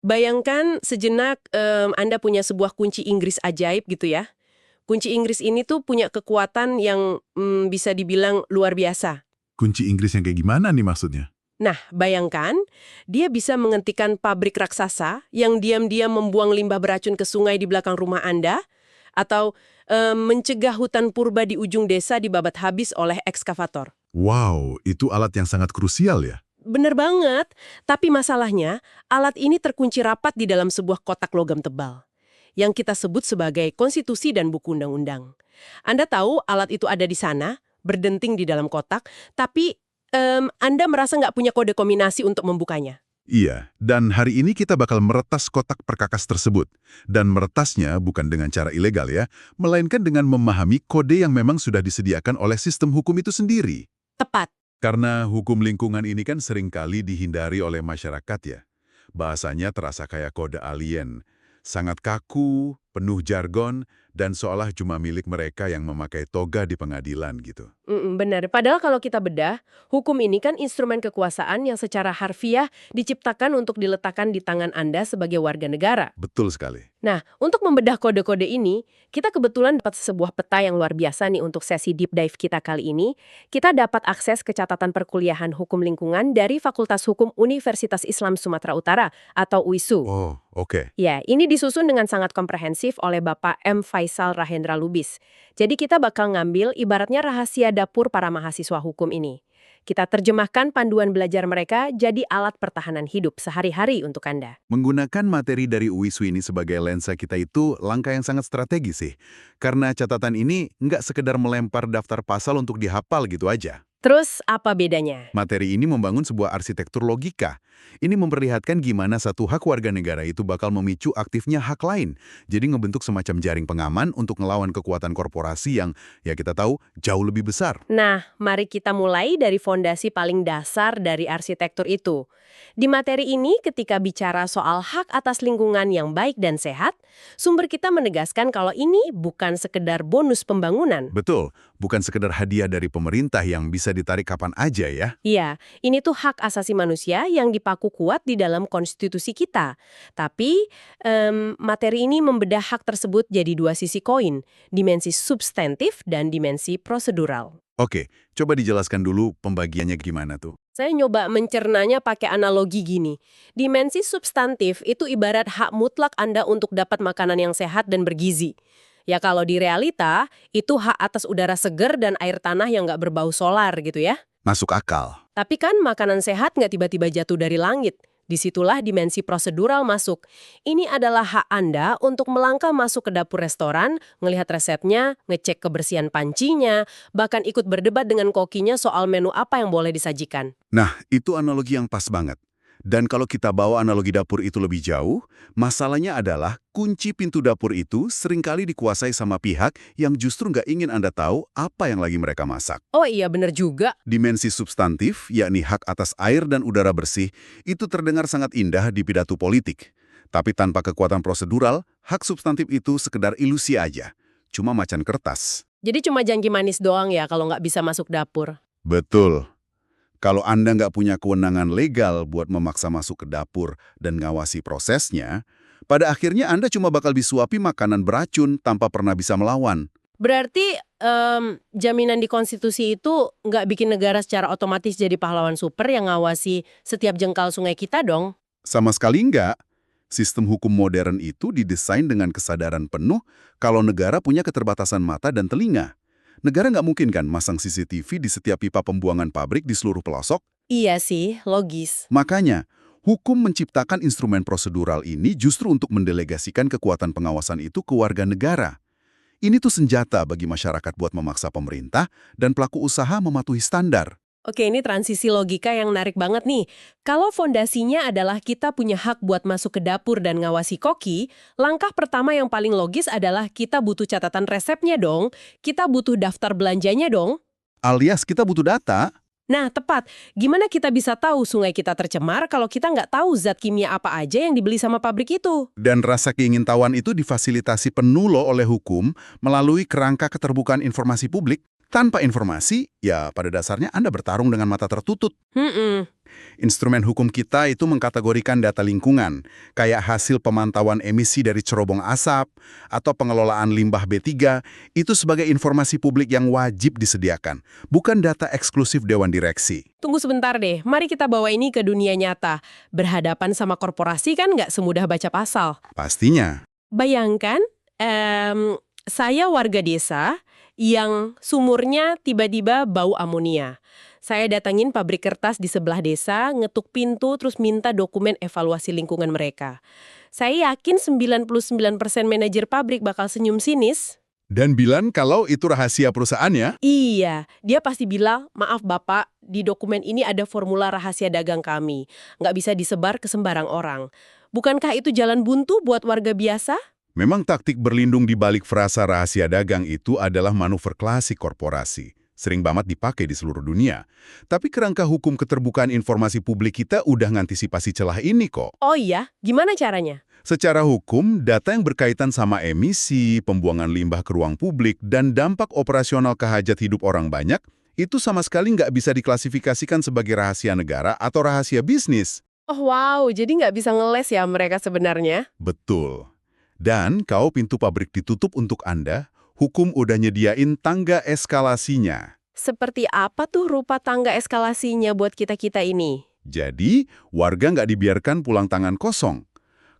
Bayangkan sejenak Anda punya sebuah kunci Inggris ajaib gitu ya. Kunci Inggris ini tuh punya kekuatan yang bisa dibilang luar biasa. Kunci Inggris yang kayak gimana nih maksudnya? Nah, bayangkan dia bisa menghentikan pabrik raksasa yang diam-diam membuang limbah beracun ke sungai di belakang rumah Anda, atau mencegah hutan purba di ujung desa dibabat habis oleh ekskavator. Wow, itu alat yang sangat krusial ya. Bener banget, tapi masalahnya alat ini terkunci rapat di dalam sebuah kotak logam tebal yang kita sebut sebagai konstitusi dan buku undang-undang. Anda tahu alat itu ada di sana, berdenting di dalam kotak, tapi Anda merasa nggak punya kode kombinasi untuk membukanya. Iya, dan hari ini kita bakal meretas kotak perkakas tersebut. Dan meretasnya bukan dengan cara ilegal ya, melainkan dengan memahami kode yang memang sudah disediakan oleh sistem hukum itu sendiri. Tepat. Karena hukum lingkungan ini kan seringkali dihindari oleh masyarakat ya. Bahasanya terasa kayak kode alien. Sangat kaku, penuh jargon, dan seolah cuma milik mereka yang memakai toga di pengadilan gitu. Benar. Padahal kalau kita bedah, hukum ini kan instrumen kekuasaan yang secara harfiah diciptakan untuk diletakkan di tangan Anda sebagai warga negara. Betul sekali. Nah, untuk membedah kode-kode ini, kita kebetulan dapat sebuah peta yang luar biasa nih untuk sesi deep dive kita kali ini. Kita dapat akses ke catatan perkuliahan hukum lingkungan dari Fakultas Hukum Universitas Islam Sumatera Utara atau UISU. Oh, oke. Ya, ini disusun dengan sangat komprehensif oleh Bapak M. Faisal Rahendra Lubis. Jadi kita bakal ngambil ibaratnya rahasia dapur para mahasiswa hukum ini. Kita terjemahkan panduan belajar mereka jadi alat pertahanan hidup sehari-hari untuk Anda. Menggunakan materi dari UISU ini sebagai lensa kita itu langkah yang sangat strategis sih. Karena catatan ini nggak sekedar melempar daftar pasal untuk dihafal gitu aja. Terus apa bedanya? Materi ini membangun sebuah arsitektur logika. Ini memperlihatkan gimana satu hak warga negara itu bakal memicu aktifnya hak lain. Jadi ngebentuk semacam jaring pengaman untuk ngelawan kekuatan korporasi yang, ya kita tahu, jauh lebih besar. Nah, mari kita mulai dari fondasi paling dasar dari arsitektur itu. Di materi ini, ketika bicara soal hak atas lingkungan yang baik dan sehat, sumber kita menegaskan kalau ini bukan sekedar bonus pembangunan. Betul, bukan sekedar hadiah dari pemerintah yang bisa ditarik kapan aja ya. Iya, ini tuh hak asasi manusia yang dipaku kuat di dalam konstitusi kita. Tapi, materi ini membedah hak tersebut jadi dua sisi koin, dimensi substantif dan dimensi prosedural. Oke, coba dijelaskan dulu pembagiannya gimana tuh. Saya nyoba mencernanya pakai analogi gini. Dimensi substantif itu ibarat hak mutlak Anda untuk dapat makanan yang sehat dan bergizi. Ya kalau di realita, itu hak atas udara segar dan air tanah yang nggak berbau solar gitu ya. Masuk akal. Tapi kan makanan sehat nggak tiba-tiba jatuh dari langit. Disitulah dimensi prosedural masuk. Ini adalah hak Anda untuk melangkah masuk ke dapur restoran, ngelihat resepnya, ngecek kebersihan pancinya, bahkan ikut berdebat dengan kokinya soal menu apa yang boleh disajikan. Nah, itu analogi yang pas banget. Dan kalau kita bawa analogi dapur itu lebih jauh, masalahnya adalah kunci pintu dapur itu seringkali dikuasai sama pihak yang justru nggak ingin Anda tahu apa yang lagi mereka masak. Oh iya bener juga. Dimensi substantif, yakni hak atas air dan udara bersih, itu terdengar sangat indah di pidato politik. Tapi tanpa kekuatan prosedural, hak substantif itu sekedar ilusi aja. Cuma macan kertas. Jadi cuma janji manis doang ya kalau nggak bisa masuk dapur. Betul. Kalau Anda nggak punya kewenangan legal buat memaksa masuk ke dapur dan ngawasi prosesnya, pada akhirnya Anda cuma bakal disuapi makanan beracun tanpa pernah bisa melawan. Berarti jaminan di konstitusi itu nggak bikin negara secara otomatis jadi pahlawan super yang ngawasi setiap jengkal sungai kita dong? Sama sekali nggak. Sistem hukum modern itu didesain dengan kesadaran penuh kalau negara punya keterbatasan mata dan telinga. Negara nggak mungkin kan masang CCTV di setiap pipa pembuangan pabrik di seluruh pelosok? Iya sih, logis. Makanya, hukum menciptakan instrumen prosedural ini justru untuk mendelegasikan kekuatan pengawasan itu ke warga negara. Ini tuh senjata bagi masyarakat buat memaksa pemerintah dan pelaku usaha mematuhi standar. Oke, ini transisi logika yang menarik banget nih. Kalau fondasinya adalah kita punya hak buat masuk ke dapur dan ngawasi koki, langkah pertama yang paling logis adalah kita butuh catatan resepnya dong. Kita butuh daftar belanjanya dong. Alias kita butuh data. Nah, tepat. Gimana kita bisa tahu sungai kita tercemar kalau kita nggak tahu zat kimia apa aja yang dibeli sama pabrik itu? Dan rasa keingintahuan itu difasilitasi penuh loh oleh hukum melalui kerangka keterbukaan informasi publik. Tanpa informasi, ya pada dasarnya Anda bertarung dengan mata tertutup. Instrumen hukum kita itu mengkategorikan data lingkungan, kayak hasil pemantauan emisi dari cerobong asap, atau pengelolaan limbah B3, itu sebagai informasi publik yang wajib disediakan, bukan data eksklusif Dewan Direksi. Tunggu sebentar deh, mari kita bawa ini ke dunia nyata. Berhadapan sama korporasi kan nggak semudah baca pasal. Pastinya. Bayangkan, saya warga desa yang sumurnya tiba-tiba bau amonia. Saya datangin pabrik kertas di sebelah desa, ngetuk pintu, terus minta dokumen evaluasi lingkungan mereka. Saya yakin 99% manajer pabrik bakal senyum sinis. Dan bilang kalau itu rahasia perusahaannya. Iya, dia pasti bilang, maaf Bapak, di dokumen ini ada formula rahasia dagang kami. Nggak bisa disebar ke sembarang orang. Bukankah itu jalan buntu buat warga biasa? Memang taktik berlindung di balik frasa rahasia dagang itu adalah manuver klasik korporasi. Sering banget dipakai di seluruh dunia. Tapi kerangka hukum keterbukaan informasi publik kita udah ngantisipasi celah ini kok. Oh iya, gimana caranya? Secara hukum, data yang berkaitan sama emisi, pembuangan limbah ke ruang publik, dan dampak operasional ke hajat hidup orang banyak, itu sama sekali nggak bisa diklasifikasikan sebagai rahasia negara atau rahasia bisnis. Oh wow, jadi nggak bisa ngeles ya mereka sebenarnya? Betul. Dan kalau pintu pabrik ditutup untuk Anda, hukum udah nyediain tangga eskalasinya. Seperti apa tuh rupa tangga eskalasinya buat kita-kita ini? Jadi, warga nggak dibiarkan pulang tangan kosong.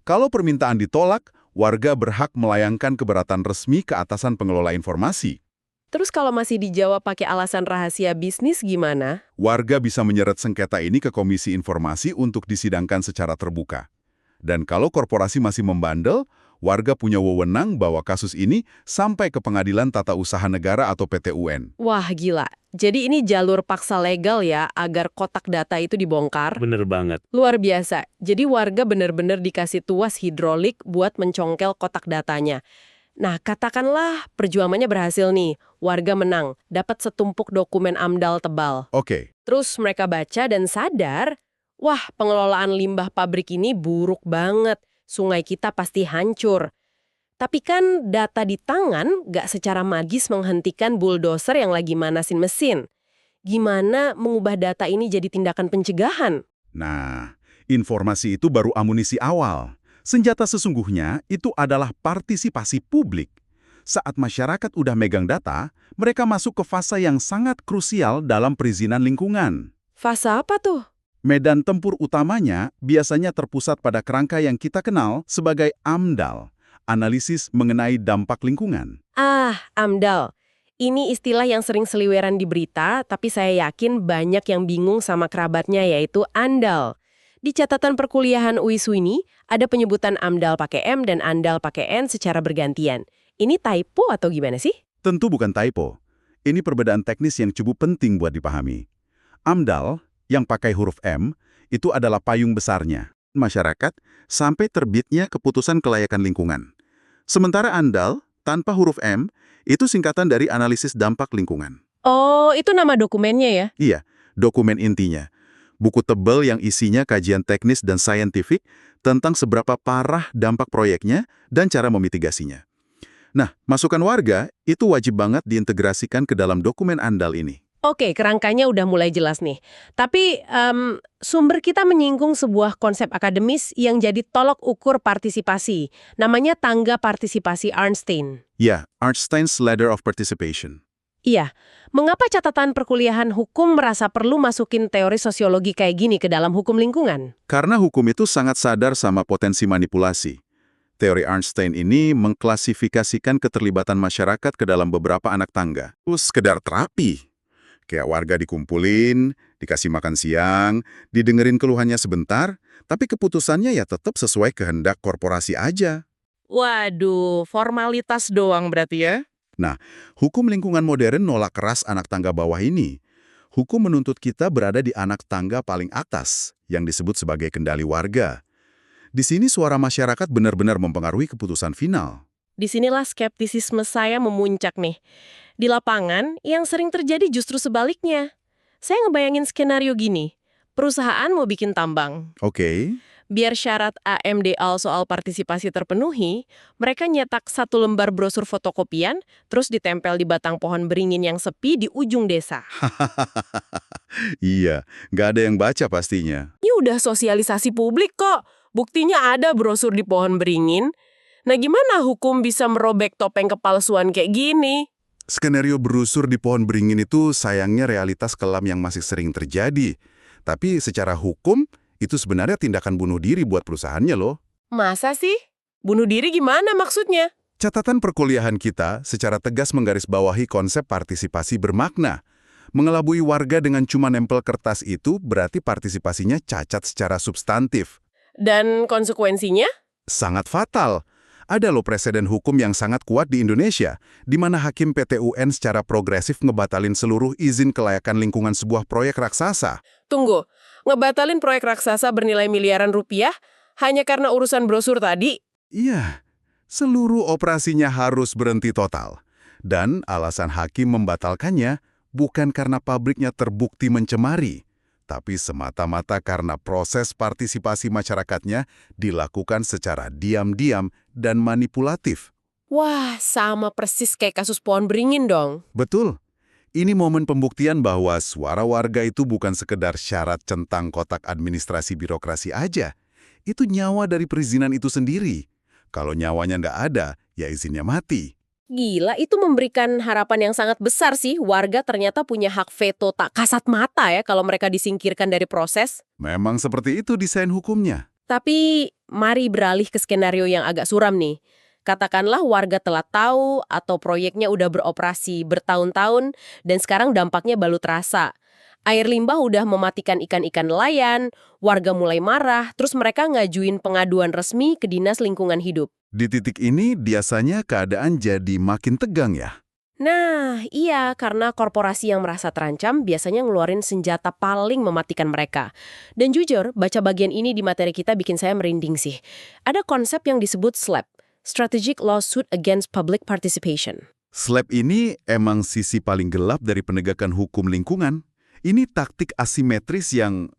Kalau permintaan ditolak, warga berhak melayangkan keberatan resmi ke atasan pengelola informasi. Terus kalau masih dijawab pakai alasan rahasia bisnis gimana? Warga bisa menyeret sengketa ini ke Komisi Informasi untuk disidangkan secara terbuka. Dan kalau korporasi masih membandel, warga punya wewenang bawa kasus ini sampai ke Pengadilan Tata Usaha Negara atau PT-UN. Wah gila, jadi ini jalur paksa legal ya agar kotak data itu dibongkar? Bener banget. Luar biasa, jadi warga benar-benar dikasih tuas hidrolik buat mencongkel kotak datanya. Nah, katakanlah perjuangannya berhasil nih, warga menang, dapat setumpuk dokumen AMDAL tebal. Oke. Terus mereka baca dan sadar, wah pengelolaan limbah pabrik ini buruk banget, sungai kita pasti hancur. Tapi kan data di tangan nggak secara magis menghentikan bulldozer yang lagi manasin mesin. Gimana mengubah data ini jadi tindakan pencegahan? Nah, informasi itu baru amunisi awal. Senjata sesungguhnya itu adalah partisipasi publik. Saat masyarakat udah megang data, mereka masuk ke fase yang sangat krusial dalam perizinan lingkungan. Fase apa tuh? Medan tempur utamanya biasanya terpusat pada kerangka yang kita kenal sebagai AMDAL, analisis mengenai dampak lingkungan. Ah, AMDAL. Ini istilah yang sering seliweran di berita, tapi saya yakin banyak yang bingung sama kerabatnya yaitu ANDAL. Di catatan perkuliahan UISU ini, ada penyebutan AMDAL pakai M dan ANDAL pakai N secara bergantian. Ini typo atau gimana sih? Tentu bukan typo. Ini perbedaan teknis yang cukup penting buat dipahami. AMDAL, yang pakai huruf M, itu adalah payung besarnya masyarakat sampai terbitnya keputusan kelayakan lingkungan. Sementara ANDAL, tanpa huruf M, itu singkatan dari analisis dampak lingkungan. Oh, itu nama dokumennya ya? Iya, dokumen intinya. Buku tebal yang isinya kajian teknis dan saintifik tentang seberapa parah dampak proyeknya dan cara memitigasinya. Nah, masukan warga itu wajib banget diintegrasikan ke dalam dokumen ANDAL ini. Oke, kerangkanya udah mulai jelas nih. Tapi sumber kita menyinggung sebuah konsep akademis yang jadi tolok ukur partisipasi. Namanya tangga partisipasi Arnstein. Ya, Arnstein's Ladder of Participation. Iya, mengapa catatan perkuliahan hukum merasa perlu masukin teori sosiologi kayak gini ke dalam hukum lingkungan? Karena hukum itu sangat sadar sama potensi manipulasi. Teori Arnstein ini mengklasifikasikan keterlibatan masyarakat ke dalam beberapa anak tangga. Sekedar terapi. Kayak warga dikumpulin, dikasih makan siang, didengerin keluhannya sebentar, tapi keputusannya ya tetap sesuai kehendak korporasi aja. Waduh, formalitas doang berarti ya? Nah, hukum lingkungan modern nolak keras anak tangga bawah ini. Hukum menuntut kita berada di anak tangga paling atas, yang disebut sebagai kendali warga. Di sini suara masyarakat benar-benar mempengaruhi keputusan final. Disinilah skeptisisme saya memuncak nih. Di lapangan, yang sering terjadi justru sebaliknya. Saya ngebayangin skenario gini. Perusahaan mau bikin tambang. Oke. Biar syarat AMDAL soal partisipasi terpenuhi, mereka nyetak 1 lembar brosur fotokopian, terus ditempel di batang pohon beringin yang sepi di ujung desa. Iya, nggak ada yang baca pastinya. Ini udah sosialisasi publik kok. Buktinya ada brosur di pohon beringin. Nah, gimana hukum bisa merobek topeng kepalsuan kayak gini? Skenario brosur di pohon beringin itu sayangnya realitas kelam yang masih sering terjadi. Tapi secara hukum, itu sebenarnya tindakan bunuh diri buat perusahaannya loh. Masa sih? Bunuh diri gimana maksudnya? Catatan perkuliahan kita secara tegas menggarisbawahi konsep partisipasi bermakna. Mengelabui warga dengan cuma nempel kertas itu berarti partisipasinya cacat secara substantif. Dan konsekuensinya? Sangat fatal. Ada loh preseden hukum yang sangat kuat di Indonesia, di mana hakim PT UN secara progresif ngebatalin seluruh izin kelayakan lingkungan sebuah proyek raksasa. Tunggu, ngebatalin proyek raksasa bernilai miliaran rupiah hanya karena urusan brosur tadi? Iya, seluruh operasinya harus berhenti total. Dan alasan hakim membatalkannya bukan karena pabriknya terbukti mencemari, tapi semata-mata karena proses partisipasi masyarakatnya dilakukan secara diam-diam dan manipulatif. Wah, sama persis kayak kasus pohon beringin dong. Betul. Ini momen pembuktian bahwa suara warga itu bukan sekedar syarat centang kotak administrasi birokrasi aja. Itu nyawa dari perizinan itu sendiri. Kalau nyawanya nggak ada, ya izinnya mati. Gila, itu memberikan harapan yang sangat besar sih. Warga ternyata punya hak veto tak kasat mata ya kalau mereka disingkirkan dari proses. Memang seperti itu desain hukumnya. Tapi mari beralih ke skenario yang agak suram nih. Katakanlah warga telah tahu atau proyeknya udah beroperasi bertahun-tahun dan sekarang dampaknya baru terasa. Air limbah udah mematikan ikan-ikan nelayan, warga mulai marah, terus mereka ngajuin pengaduan resmi ke Dinas Lingkungan Hidup. Di titik ini biasanya keadaan jadi makin tegang ya. Nah, iya, karena korporasi yang merasa terancam biasanya ngeluarin senjata paling mematikan mereka. Dan jujur, baca bagian ini di materi kita bikin saya merinding sih. Ada konsep yang disebut SLAP, Strategic Lawsuit Against Public Participation. SLAP ini emang sisi paling gelap dari penegakan hukum lingkungan. Ini taktik asimetris yang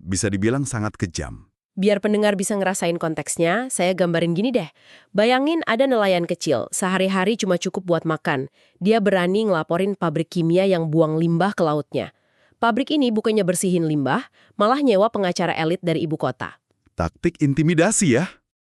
bisa dibilang sangat kejam. Biar pendengar bisa ngerasain konteksnya, saya gambarin gini deh. Bayangin ada nelayan kecil, sehari-hari cuma cukup buat makan. Dia berani ngelaporin pabrik kimia yang buang limbah ke lautnya. Pabrik ini bukannya bersihin limbah, malah nyewa pengacara elit dari ibu kota. Taktik intimidasi ya.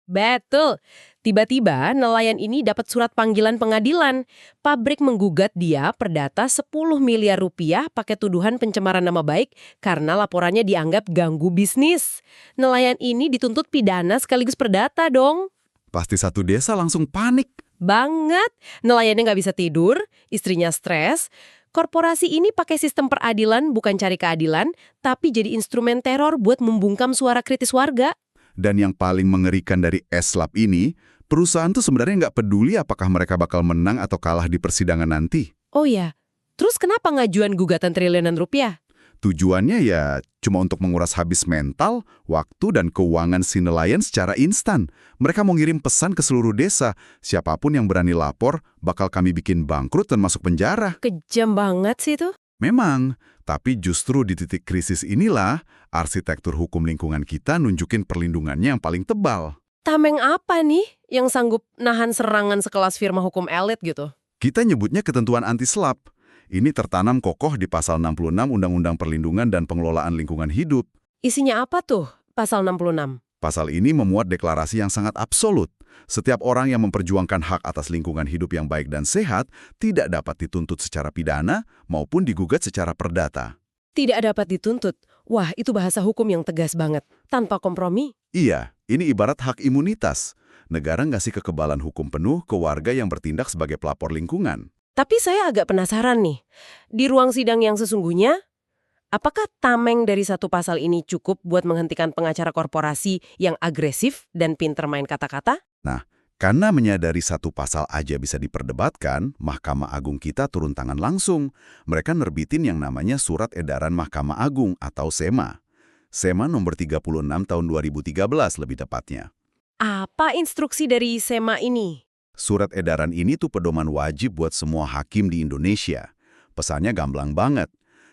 Betul. Tiba-tiba nelayan ini dapat surat panggilan pengadilan. Pabrik menggugat dia perdata 10 miliar rupiah pakai tuduhan pencemaran nama baik karena laporannya dianggap ganggu bisnis. Nelayan ini dituntut pidana sekaligus perdata dong. Pasti satu desa langsung panik. Banget. Nelayannya nggak bisa tidur, istrinya stres. Korporasi ini pakai sistem peradilan bukan cari keadilan, tapi jadi instrumen teror buat membungkam suara kritis warga. Dan yang paling mengerikan dari SLAP ini, perusahaan tuh sebenarnya nggak peduli apakah mereka bakal menang atau kalah di persidangan nanti. Oh ya, terus kenapa ngajuan gugatan triliunan rupiah? Tujuannya ya cuma untuk menguras habis mental, waktu, dan keuangan si nelayan secara instan. Mereka mau ngirim pesan ke seluruh desa, siapapun yang berani lapor bakal kami bikin bangkrut dan masuk penjara. Kejam banget sih itu. Memang, tapi justru di titik krisis inilah, arsitektur hukum lingkungan kita nunjukin perlindungannya yang paling tebal. Tameng apa nih yang sanggup nahan serangan sekelas firma hukum elit gitu? Kita nyebutnya ketentuan anti-SLAP. Ini tertanam kokoh di pasal 66 Undang-Undang Perlindungan dan Pengelolaan Lingkungan Hidup. Isinya apa tuh pasal 66? Pasal ini memuat deklarasi yang sangat absolut. Setiap orang yang memperjuangkan hak atas lingkungan hidup yang baik dan sehat tidak dapat dituntut secara pidana maupun digugat secara perdata. Tidak dapat dituntut. Wah, itu bahasa hukum yang tegas banget. Tanpa kompromi. Iya, ini ibarat hak imunitas. Negara ngasih kekebalan hukum penuh ke warga yang bertindak sebagai pelapor lingkungan. Tapi saya agak penasaran nih. Di ruang sidang yang sesungguhnya, apakah tameng dari satu pasal ini cukup buat menghentikan pengacara korporasi yang agresif dan pinter main kata-kata? Nah, karena menyadari satu pasal aja bisa diperdebatkan, Mahkamah Agung kita turun tangan langsung. Mereka nerbitin yang namanya Surat Edaran Mahkamah Agung atau SEMA. SEMA nomor 36 tahun 2013 lebih tepatnya. Apa instruksi dari SEMA ini? Surat edaran ini tuh pedoman wajib buat semua hakim di Indonesia. Pesannya gamblang banget.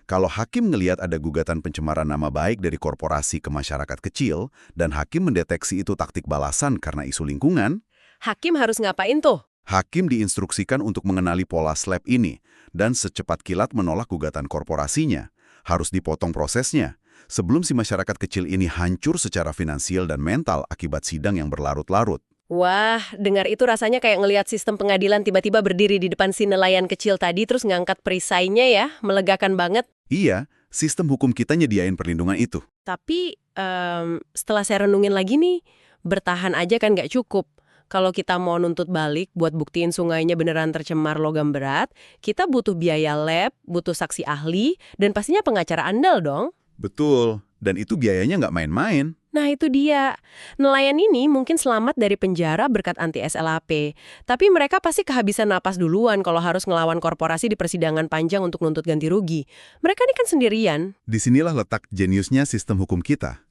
Kalau hakim ngelihat ada gugatan pencemaran nama baik dari korporasi ke masyarakat kecil, dan hakim mendeteksi itu taktik balasan karena isu lingkungan, Hakim harus ngapain tuh? hakim diinstruksikan untuk mengenali pola slap ini, dan secepat kilat menolak gugatan korporasinya. Harus dipotong prosesnya, sebelum si masyarakat kecil ini hancur secara finansial dan mental akibat sidang yang berlarut-larut. Wah, dengar itu rasanya kayak ngelihat sistem pengadilan tiba-tiba berdiri di depan si nelayan kecil tadi terus ngangkat perisainya ya, melegakan banget. Iya, sistem hukum kita nyediain perlindungan itu. Tapi setelah saya renungin lagi nih, bertahan aja kan nggak cukup. Kalau kita mau nuntut balik buat buktiin sungainya beneran tercemar logam berat, kita butuh biaya lab, butuh saksi ahli, dan pastinya pengacara andal dong. Betul, dan itu biayanya nggak main-main. Nah itu dia. Nelayan ini mungkin selamat dari penjara berkat anti-SLAP. Tapi mereka pasti kehabisan napas duluan kalau harus ngelawan korporasi di persidangan panjang untuk nuntut ganti rugi. Mereka ini kan sendirian. Disinilah letak jeniusnya sistem hukum kita.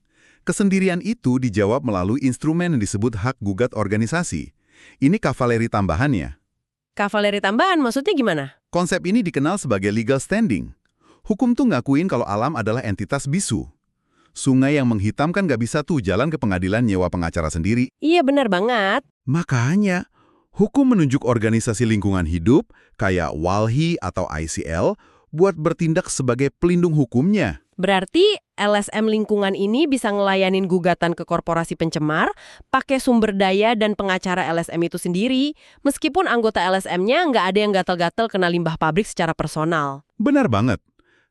Kesendirian itu dijawab melalui instrumen yang disebut hak gugat organisasi. Ini kavaleri tambahannya. Kavaleri tambahan maksudnya gimana? Konsep ini dikenal sebagai legal standing. Hukum tuh ngakuin kalau alam adalah entitas bisu. Sungai yang menghitam kan nggak bisa tuh jalan ke pengadilan nyewa pengacara sendiri. Iya benar banget. Makanya, hukum menunjuk organisasi lingkungan hidup kayak WALHI atau ICL buat bertindak sebagai pelindung hukumnya. Berarti LSM lingkungan ini bisa ngelayanin gugatan ke korporasi pencemar, pakai sumber daya dan pengacara LSM itu sendiri, meskipun anggota LSM-nya nggak ada yang gatel-gatel kena limbah pabrik secara personal. Benar banget.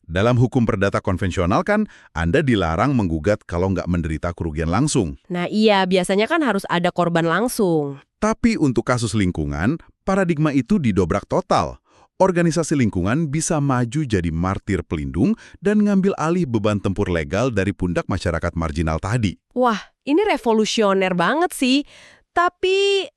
Dalam hukum perdata konvensional kan, Anda dilarang menggugat kalau nggak menderita kerugian langsung. Nah iya, biasanya kan harus ada korban langsung. Tapi untuk kasus lingkungan, paradigma itu didobrak total. Organisasi lingkungan bisa maju jadi martir pelindung dan ngambil alih beban tempur legal dari pundak masyarakat marginal tadi. Wah, ini revolusioner banget sih. Tapi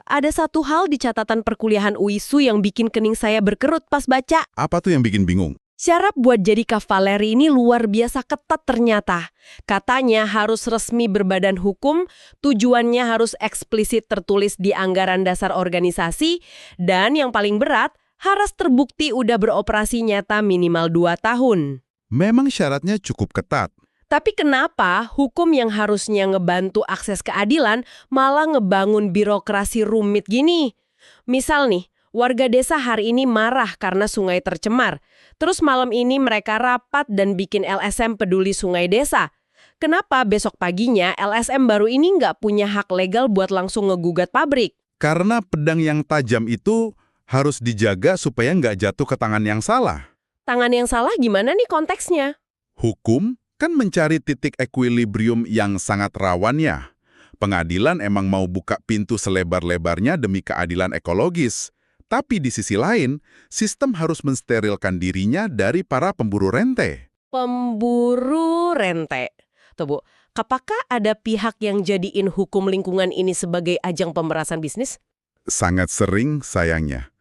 ada satu hal di catatan perkuliahan UISU yang bikin kening saya berkerut pas baca. Apa tuh yang bikin bingung? Syarat buat jadi kavaleri ini luar biasa ketat ternyata. Katanya harus resmi berbadan hukum, tujuannya harus eksplisit tertulis di anggaran dasar organisasi, dan yang paling berat, harus terbukti udah beroperasi nyata minimal 2 tahun. Memang syaratnya cukup ketat. Tapi kenapa hukum yang harusnya ngebantu akses keadilan malah ngebangun birokrasi rumit gini? Misal nih, warga desa hari ini marah karena sungai tercemar. Terus malam ini mereka rapat dan bikin LSM peduli sungai desa. Kenapa besok paginya LSM baru ini nggak punya hak legal buat langsung ngegugat pabrik? Karena pedang yang tajam itu harus dijaga supaya nggak jatuh ke tangan yang salah. Tangan yang salah gimana nih konteksnya? Hukum kan mencari titik equilibrium yang sangat rawan ya. Pengadilan emang mau buka pintu selebar-lebarnya demi keadilan ekologis. Tapi di sisi lain, sistem harus mensterilkan dirinya dari para pemburu rente. Pemburu rente. Tuh Bu, apakah ada pihak yang jadiin hukum lingkungan ini sebagai ajang pemerasan bisnis? Sangat sering sayangnya.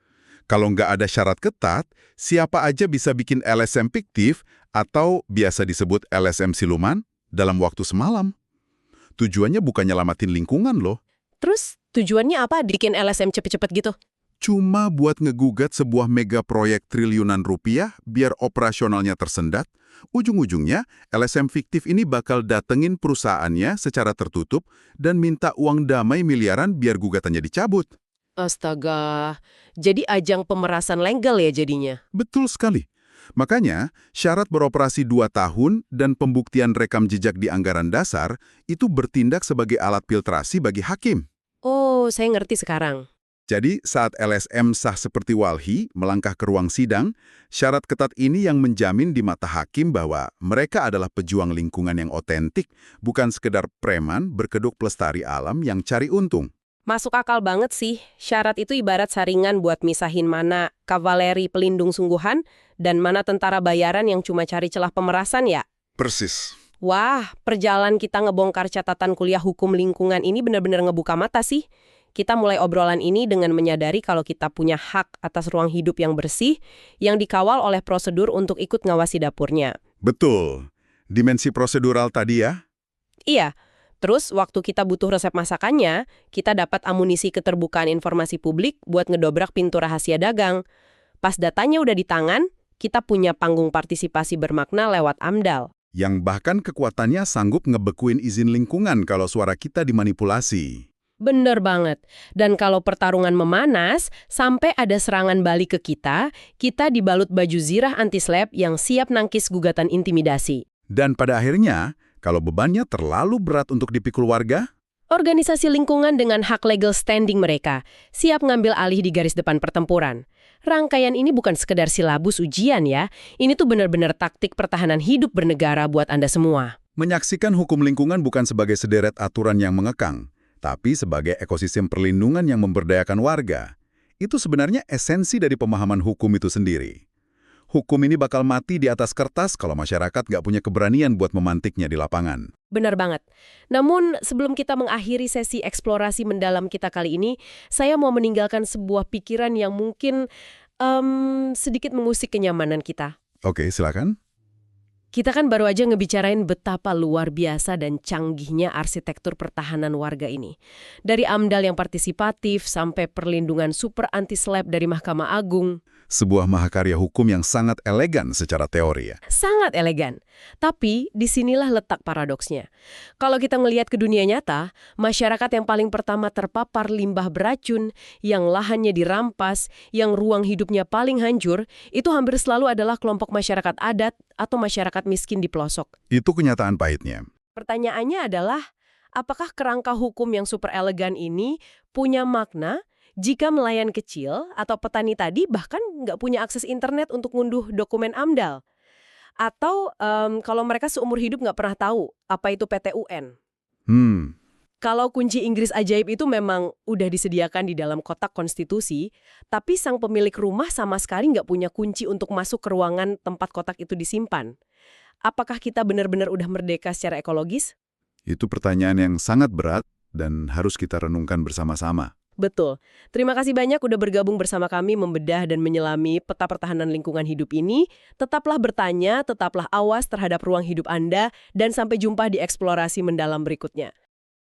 Kalau nggak ada syarat ketat, siapa aja bisa bikin LSM fiktif atau biasa disebut LSM siluman dalam waktu semalam. Tujuannya bukan nyelamatin lingkungan loh. Terus tujuannya apa bikin LSM cepet-cepet gitu? Cuma buat ngegugat sebuah mega proyek triliunan rupiah biar operasionalnya tersendat, ujung-ujungnya LSM fiktif ini bakal datengin perusahaannya secara tertutup dan minta uang damai miliaran biar gugatannya dicabut. Astaga, jadi ajang pemerasan legal ya jadinya? Betul sekali. Makanya, syarat beroperasi 2 tahun dan pembuktian rekam jejak di anggaran dasar itu bertindak sebagai alat filtrasi bagi hakim. Oh, saya ngerti sekarang. Jadi, saat LSM sah seperti WALHI melangkah ke ruang sidang, syarat ketat ini yang menjamin di mata hakim bahwa mereka adalah pejuang lingkungan yang otentik, bukan sekedar preman berkedok pelestari alam yang cari untung. Masuk akal banget sih, syarat itu ibarat saringan buat misahin mana kavaleri pelindung sungguhan dan mana tentara bayaran yang cuma cari celah pemerasan ya. Persis. Wah, perjalanan kita ngebongkar catatan kuliah hukum lingkungan ini benar-benar ngebuka mata sih. Kita mulai obrolan ini dengan menyadari kalau kita punya hak atas ruang hidup yang bersih, yang dikawal oleh prosedur untuk ikut ngawasi dapurnya. Betul. Dimensi prosedural tadi ya? Iya. Terus, waktu kita butuh resep masakannya, kita dapat amunisi keterbukaan informasi publik buat ngedobrak pintu rahasia dagang. Pas datanya udah di tangan, kita punya panggung partisipasi bermakna lewat AMDAL. Yang bahkan kekuatannya sanggup ngebekuin izin lingkungan kalau suara kita dimanipulasi. Bener banget. Dan kalau pertarungan memanas, sampai ada serangan balik ke kita dibalut baju zirah anti-SLAPP yang siap nangkis gugatan intimidasi. Dan pada akhirnya, kalau bebannya terlalu berat untuk dipikul warga, Organisasi lingkungan dengan hak legal standing mereka siap ngambil alih di garis depan pertempuran. Rangkaian ini bukan sekedar silabus ujian ya, ini tuh benar-benar taktik pertahanan hidup bernegara buat Anda semua. menyaksikan hukum lingkungan bukan sebagai sederet aturan yang mengekang, tapi sebagai ekosistem perlindungan yang memberdayakan warga. Itu sebenarnya esensi dari pemahaman hukum itu sendiri. Hukum ini bakal mati di atas kertas kalau masyarakat nggak punya keberanian buat memantiknya di lapangan. Benar banget. Namun, sebelum kita mengakhiri sesi eksplorasi mendalam kita kali ini, saya mau meninggalkan sebuah pikiran yang mungkin sedikit mengusik kenyamanan kita. Oke, silakan. Kita kan baru aja ngebicarain betapa luar biasa dan canggihnya arsitektur pertahanan warga ini. Dari AMDAL yang partisipatif sampai perlindungan super anti-SLAPP dari Mahkamah Agung. Sebuah mahakarya hukum yang sangat elegan secara teori ya. Sangat elegan. Tapi disinilah letak paradoksnya. Kalau kita ngelihat ke dunia nyata, masyarakat yang paling pertama terpapar limbah beracun, yang lahannya dirampas, yang ruang hidupnya paling hancur, itu hampir selalu adalah kelompok masyarakat adat atau masyarakat miskin di pelosok. Itu kenyataan pahitnya. Pertanyaannya adalah, apakah kerangka hukum yang super elegan ini punya makna jika nelayan kecil atau petani tadi bahkan nggak punya akses internet untuk ngunduh dokumen AMDAL? Atau kalau mereka seumur hidup nggak pernah tahu apa itu PT-UN? Kalau kunci Inggris ajaib itu memang udah disediakan di dalam kotak konstitusi, tapi sang pemilik rumah sama sekali nggak punya kunci untuk masuk ke ruangan tempat kotak itu disimpan. Apakah kita benar-benar udah merdeka secara ekologis? Itu pertanyaan yang sangat berat dan harus kita renungkan bersama-sama. Betul. Terima kasih banyak udah bergabung bersama kami membedah dan menyelami peta pertahanan lingkungan hidup ini. Tetaplah bertanya, tetaplah awas terhadap ruang hidup Anda, dan sampai jumpa di eksplorasi mendalam berikutnya.